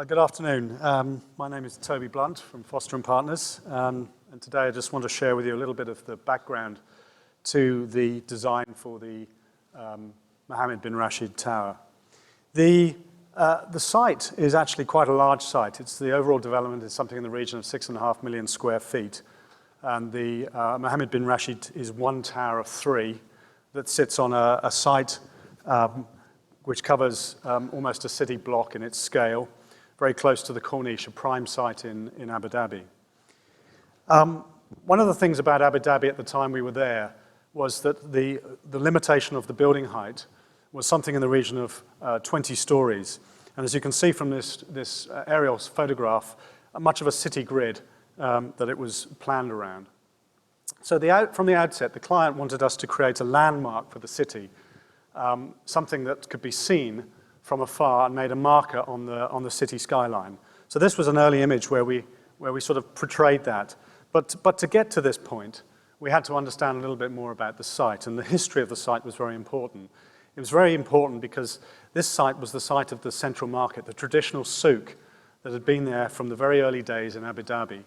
Good afternoon. My name is Toby Blunt from Foster & Partners, and today I just want to share with you a little bit of the background to the design for the Mohammed Bin Rashid Tower. The site is actually quite a large site. The overall development is something in the region of 6.5 million square feet, and the Mohammed Bin Rashid is one tower of three that sits on a site which covers almost a city block in its scale, very close to the Corniche, a prime site in Abu Dhabi. One of the things about Abu Dhabi at the time we were there was that the limitation of the building height was something in the region of 20 stories. And as you can see from this aerial photograph, much of a city grid that it was planned around. So from the outset, the client wanted us to create a landmark for the city, something that could be seen from afar and made a marker on the city skyline. So this was an early image where we sort of portrayed that. But to get to this point, we had to understand a little bit more about the site, and the history of the site was very important. It was very important because this site was the site of the central market, the traditional souk that had been there from the very early days in Abu Dhabi.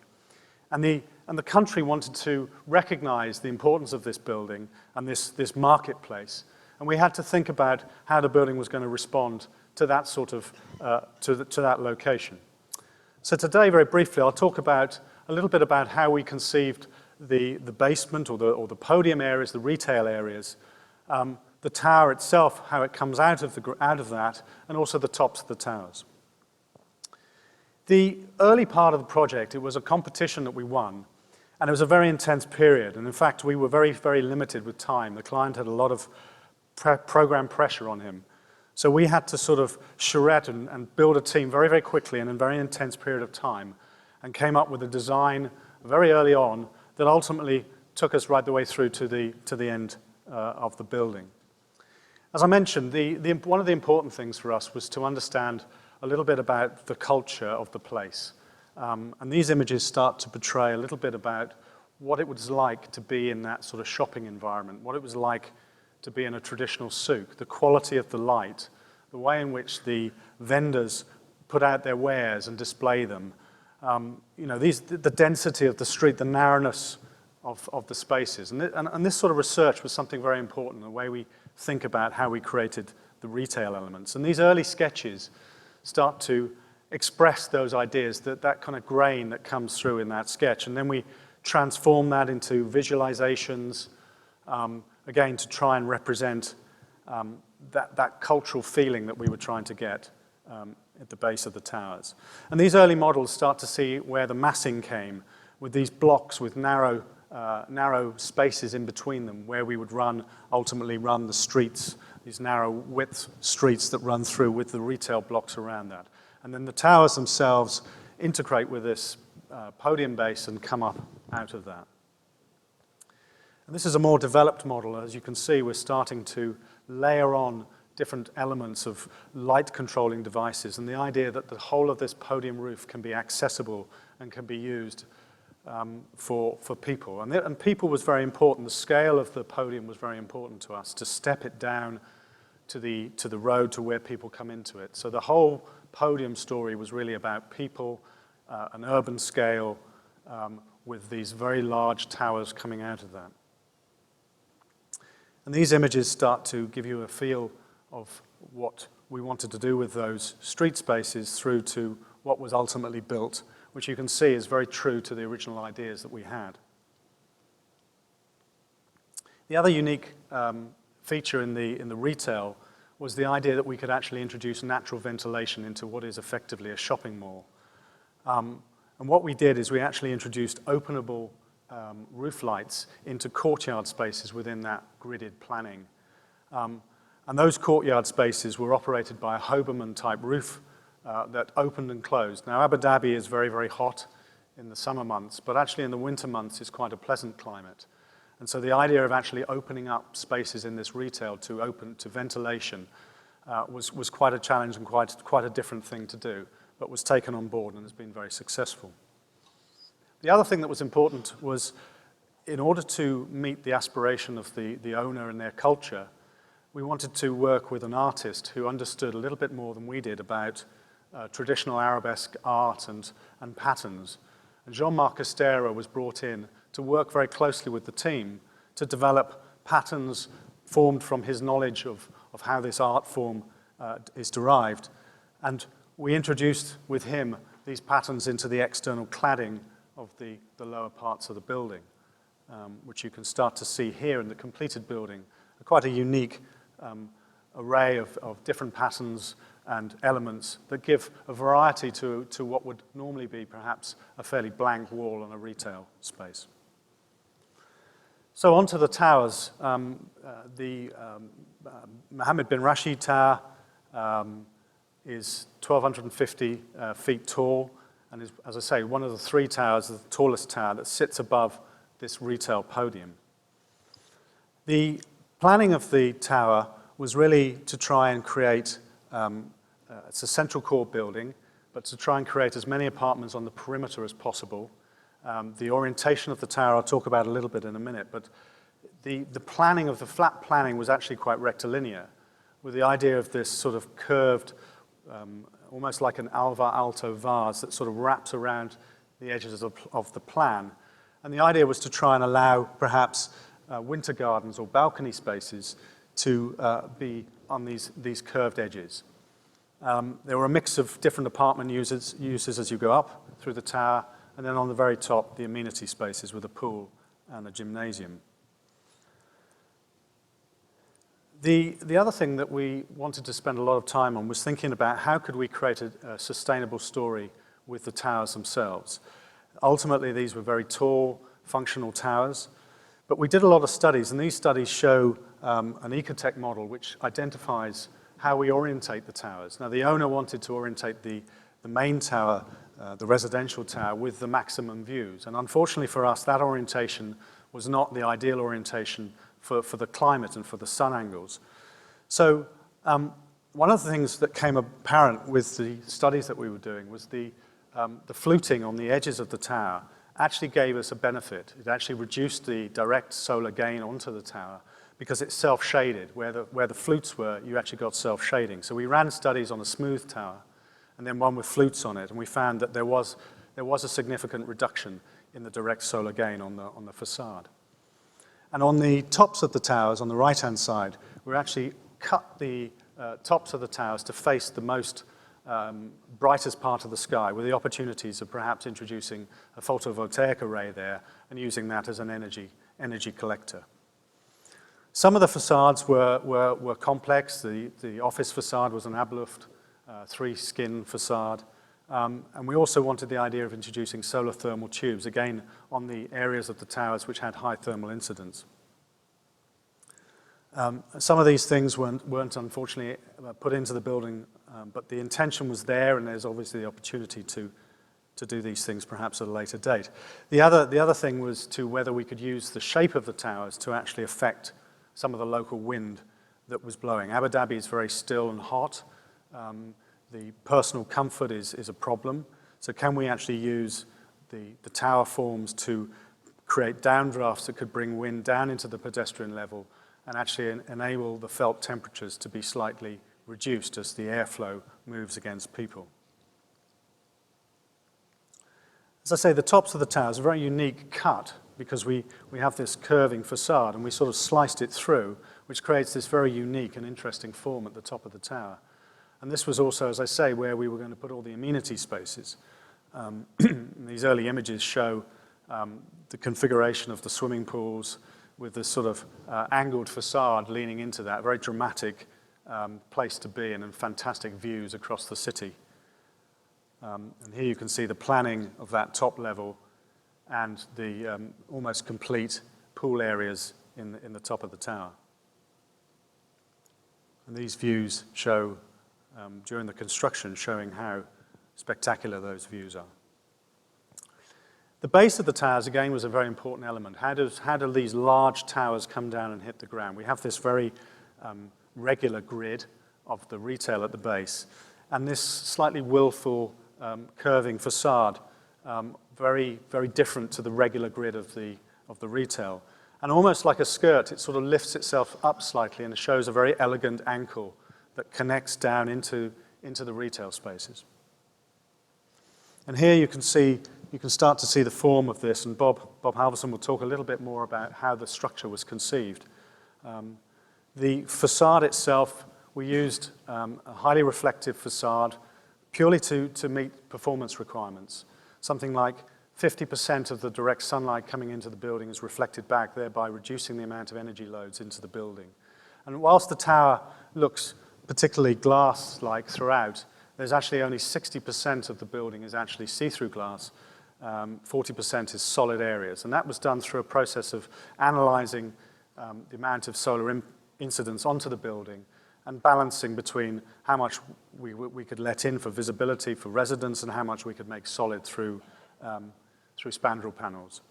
And the country wanted to recognize the importance of this building and this marketplace. And we had to think about how the building was going to respond to that sort of, to that location. So today, very briefly, I'll talk about a little bit about how we conceived the basement or the podium areas, the retail areas, the tower itself, how it comes out of that, and also the tops of the towers. The early part of the project, it was a competition that we won, and it was a very intense period. And in fact, we were very, very limited with time. The client had a lot of program pressure on him. So we had to sort of charrette and build a team very, very quickly in a very intense period of time, and came up with a design very early on that ultimately took us right the way through to the end of the building. As I mentioned, one of the important things for us was to understand a little bit about the culture of the place. And these images start to portray a little bit about what it was like to be in that sort of shopping environment, what it was like to be in a traditional souk, the quality of the light, the way in which the vendors put out their wares and display them, the density of the street, the narrowness of the spaces. And this sort of research was something very important, the way we think about how we created the retail elements. And these early sketches start to express those ideas, that kind of grain that comes through in that sketch. And then we transform that into visualizations, again, to try and represent that cultural feeling that we were trying to get at the base of the towers. And these early models start to see where the massing came, with these blocks with narrow spaces in between them, where we would ultimately run the streets, these narrow width streets that run through with the retail blocks around that. And then the towers themselves integrate with this podium base and come up out of that. And this is a more developed model. As you can see, we're starting to layer on different elements of light controlling devices, and the idea that the whole of this podium roof can be accessible and can be used for people. And people was very important. The scale of the podium was very important to us, to step it down to the road to where people come into it. So the whole podium story was really about people, an urban scale, with these very large towers coming out of that. And these images start to give you a feel of what we wanted to do with those street spaces through to what was ultimately built, which you can see is very true to the original ideas that we had. The other unique feature in the retail was the idea that we could actually introduce natural ventilation into what is effectively a shopping mall. And what we did is we actually introduced openable roof lights into courtyard spaces within that gridded planning. And those courtyard spaces were operated by a Halvorson-type roof that opened and closed. Now, Abu Dhabi is very, very hot in the summer months, but actually in the winter months it's quite a pleasant climate. And so the idea of actually opening up spaces in this retail to ventilation was quite a challenge and quite a different thing to do, but was taken on board and has been very successful. The other thing that was important was, in order to meet the aspiration of the owner and their culture, we wanted to work with an artist who understood a little bit more than we did about traditional arabesque art and patterns. And Jean-Marc Estera was brought in to work very closely with the team to develop patterns formed from his knowledge of how this art form is derived. And we introduced with him these patterns into the external cladding of the lower parts of the building, which you can start to see here in the completed building. Quite a unique array of different patterns and elements that give a variety to what would normally be perhaps a fairly blank wall on a retail space. So onto the towers. The Mohammed Bin Rashid Tower is 1,250 feet tall and is, as I say, one of the three towers, the tallest tower that sits above this retail podium. The planning of the tower was really to try and create, it's a central core building, but to try and create as many apartments on the perimeter as possible. The orientation of the tower I'll talk about a little bit in a minute, but the planning of the flat planning was actually quite rectilinear, with the idea of this sort of curved, almost like an alvar alto vase that sort of wraps around the edges of the plan. And the idea was to try and allow perhaps winter gardens or balcony spaces to be on these curved edges. There were a mix of different apartment uses as you go up through the tower, and then on the very top, the amenity spaces with a pool and a gymnasium. The other thing that we wanted to spend a lot of time on was thinking about how could we create a sustainable story with the towers themselves. Ultimately, these were very tall, functional towers, but we did a lot of studies, and these studies show an ecotech model which identifies how we orientate the towers. Now, the owner wanted to orientate the main tower, the residential tower, with the maximum views, and unfortunately for us, that orientation was not the ideal orientation for the climate and for the sun angles. So one of the things that came apparent with the studies that we were doing was the fluting on the edges of the tower actually gave us a benefit. It actually reduced the direct solar gain onto the tower because it's self-shaded. Where the flutes were, you actually got self-shading. So we ran studies on a smooth tower and then one with flutes on it, and we found that there was a significant reduction in the direct solar gain on the facade. And on the tops of the towers, on the right-hand side, we actually cut the tops of the towers to face the most brightest part of the sky, with the opportunities of perhaps introducing a photovoltaic array there and using that as an energy collector. Some of the facades were complex. The office facade was an Abluft, three-skin facade. And we also wanted the idea of introducing solar thermal tubes, again, on the areas of the towers which had high thermal incidence. Some of these things weren't unfortunately put into the building, but the intention was there, and there's obviously the opportunity to do these things perhaps at a later date. The other thing was to whether we could use the shape of the towers to actually affect some of the local wind that was blowing. Abu Dhabi is very still and hot. The personal comfort is a problem. So can we actually use the tower forms to create downdrafts that could bring wind down into the pedestrian level and actually enable the felt temperatures to be slightly reduced as the airflow moves against people? As I say, the tops of the towers are a very unique cut because we have this curving facade and we sort of sliced it through, which creates this very unique and interesting form at the top of the tower. And this was also, as I say, where we were going to put all the amenity spaces. These early images show the configuration of the swimming pools with this sort of angled facade leaning into that, very dramatic place to be and fantastic views across the city. And here you can see the planning of that top level and the almost complete pool areas in the top of the tower. And these views show, during the construction, showing how spectacular those views are. The base of the towers, again, was a very important element. How do these large towers come down and hit the ground? We have this very regular grid of the retail at the base, and this slightly willful curving facade, very, very different to the regular grid of the retail. And almost like a skirt, it sort of lifts itself up slightly and shows a very elegant ankle that connects down into the retail spaces. And here you can start to see the form of this, and Bob Halvorson will talk a little bit more about how the structure was conceived. The facade itself, we used a highly reflective facade purely to meet performance requirements. Something like 50% of the direct sunlight coming into the building is reflected back, thereby reducing the amount of energy loads into the building. And whilst the tower looks particularly glass-like throughout, there's actually only 60% of the building is actually see-through glass. 40% is solid areas. And that was done through a process of analyzing the amount of solar incidence onto the building and balancing between how much we could let in for visibility for residents and how much we could make solid through spandrel panels.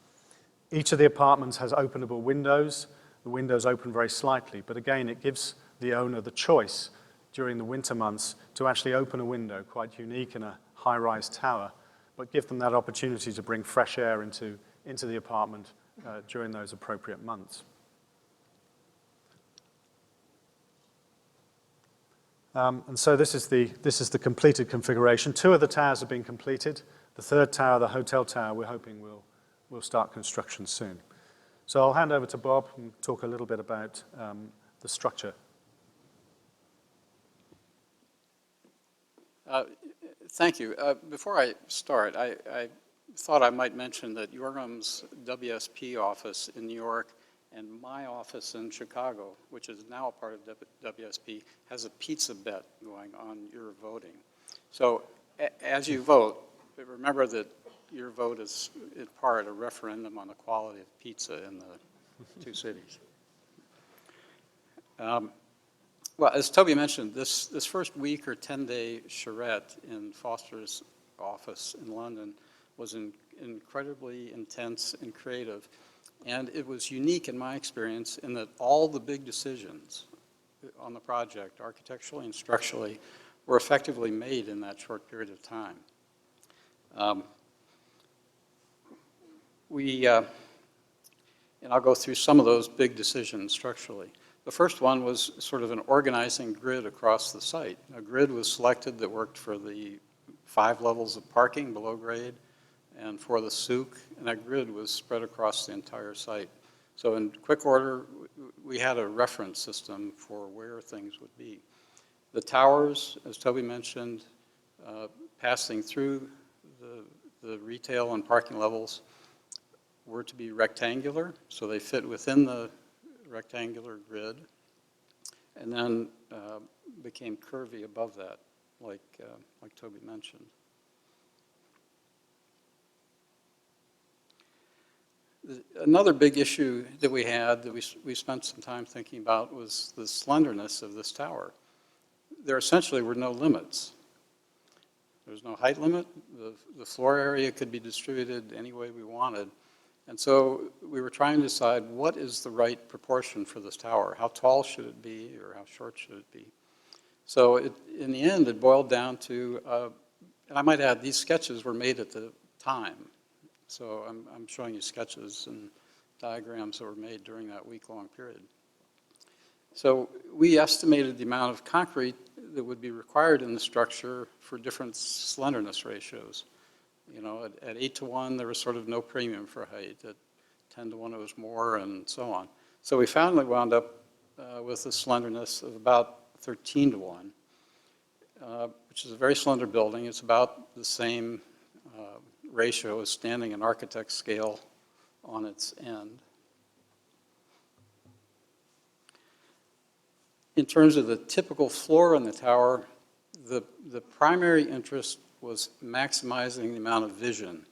Each of the apartments has openable windows. The windows open very slightly, but again, it gives the owner the choice during the winter months to actually open a window, quite unique in a high-rise tower, but give them that opportunity to bring fresh air into the apartment during those appropriate months. And so this is the completed configuration. 2 of the towers have been completed. The 3rd tower, the hotel tower, we're hoping will start construction soon. So I'll hand over to Bob and talk a little bit about the structure. Thank you. Before I start, I thought I might mention that Jorgum's WSP office in New York and my office in Chicago, which is now a part of WSP, has a pizza bet going on your voting. So as you vote, remember that your vote is in part a referendum on the quality of pizza in the 2 cities. Well, as Toby mentioned, this first week or 10-day charrette in Foster's office in London was incredibly intense and creative. And it was unique in my experience in that all the big decisions on the project, architecturally and structurally, were effectively made in that short period of time. And I'll go through some of those big decisions structurally. The first one was sort of an organizing grid across the site. A grid was selected that worked for the 5 levels of parking below grade and for the souk, and that grid was spread across the entire site. So in quick order, we had a reference system for where things would be. The towers, as Toby mentioned, passing through the retail and parking levels were to be rectangular, so they fit within the rectangular grid, and then became curvy above that, like Toby mentioned. Another big issue that we had that we spent some time thinking about was the slenderness of this tower. There essentially were no limits. There was no height limit. The floor area could be distributed any way we wanted. And so we were trying to decide what is the right proportion for this tower. How tall should it be or how short should it be? So in the end, it boiled down to, and I might add, these sketches were made at the time. So I'm showing you sketches and diagrams that were made during that week-long period. So we estimated the amount of concrete that would be required in the structure for different slenderness ratios. You know, at 8-to-1, there was sort of no premium for height. At 10-to-1, it was more, and so on. So we finally wound up with a slenderness of about 13-to-1, which is a very slender building. It's about the same ratio as standing an architect's scale on its end. In terms of the typical floor in the tower, the primary interest was maximizing the amount of vision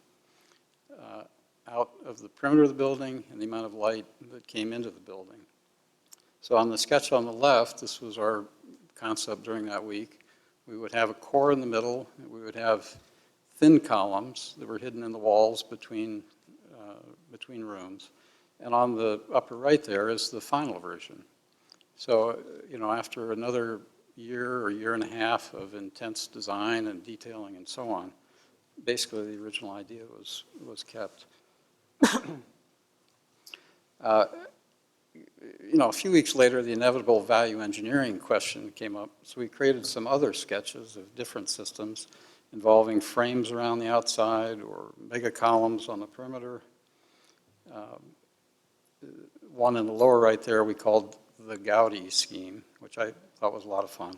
out of the perimeter of the building and the amount of light that came into the building. So on the sketch on the left, this was our concept during that week. We would have a core in the middle. We would have thin columns that were hidden in the walls between rooms. And on the upper right there is the final version. So, you know, after another year or year and a half of intense design and detailing and so on, basically the original idea was kept. You know, a few weeks later, the inevitable value engineering question came up. So we created some other sketches of different systems. involving frames around the outside or mega columns on the perimeter. One in the lower right there we called the Gaudi scheme, which I thought was a lot of fun.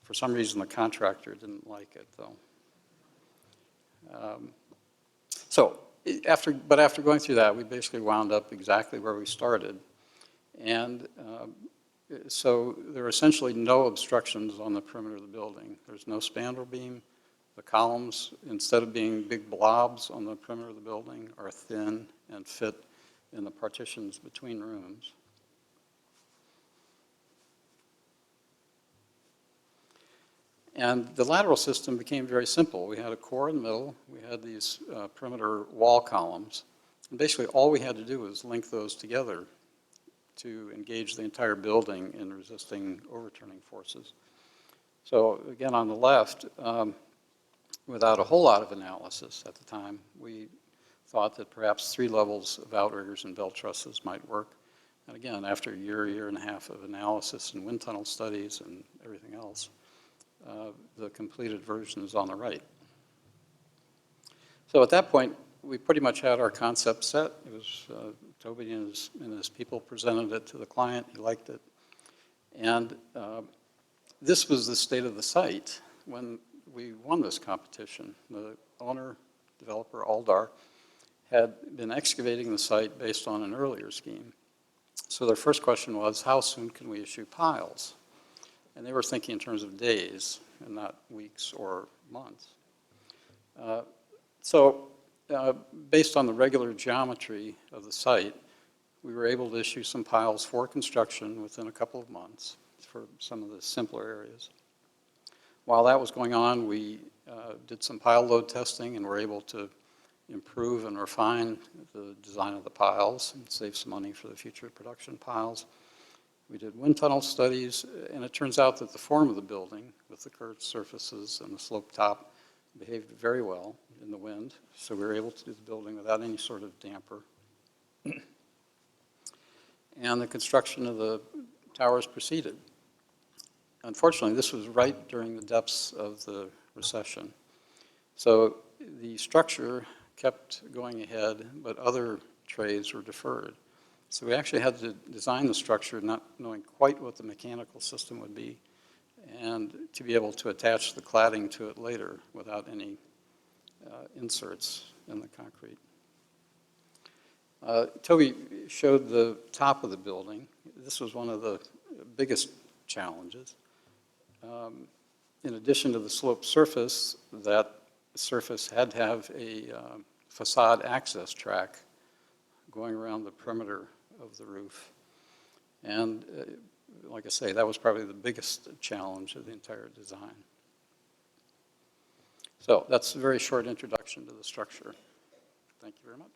For some reason, the contractor didn't like it, though. But after going through that, we basically wound up exactly where we started. And so there are essentially no obstructions on the perimeter of the building. There's no spandrel beam. The columns, instead of being big blobs on the perimeter of the building, are thin and fit in the partitions between rooms. And the lateral system became very simple. We had a core in the middle. We had these perimeter wall columns. And basically all we had to do was link those together to engage the entire building in resisting overturning forces. So again, on the left, without a whole lot of analysis at the time, we thought that perhaps 3 levels of outriggers and belt trusses might work. And again, after a year and a half of analysis and wind tunnel studies and everything else, the completed version is on the right. So at that point, we pretty much had our concept set. It was Toby and his people presented it to the client. He liked it. And this was the state of the site when we won this competition. The owner, developer, Aldar, had been excavating the site based on an earlier scheme. So their first question was, how soon can we issue piles? And they were thinking in terms of days and not weeks or months. Based on the regular geometry of the site, we were able to issue some piles for construction within a couple of months for some of the simpler areas. While that was going on, we did some pile load testing and were able to improve and refine the design of the piles and save some money for the future production piles. We did wind tunnel studies, and it turns out that the form of the building, with the curved surfaces and the sloped top, behaved very well in the wind, so we were able to do the building without any sort of damper. And the construction of the towers proceeded. Unfortunately, this was right during the depths of the recession. So the structure kept going ahead, but other trades were deferred. So we actually had to design the structure not knowing quite what the mechanical system would be, and to be able to attach the cladding to it later without any inserts in the concrete. Toby showed the top of the building. This was one of the biggest challenges. In addition to the sloped surface, that surface had to have a facade access track going around the perimeter of the roof. And like I say, that was probably the biggest challenge of the entire design. So that's a very short introduction to the structure. Thank you very much.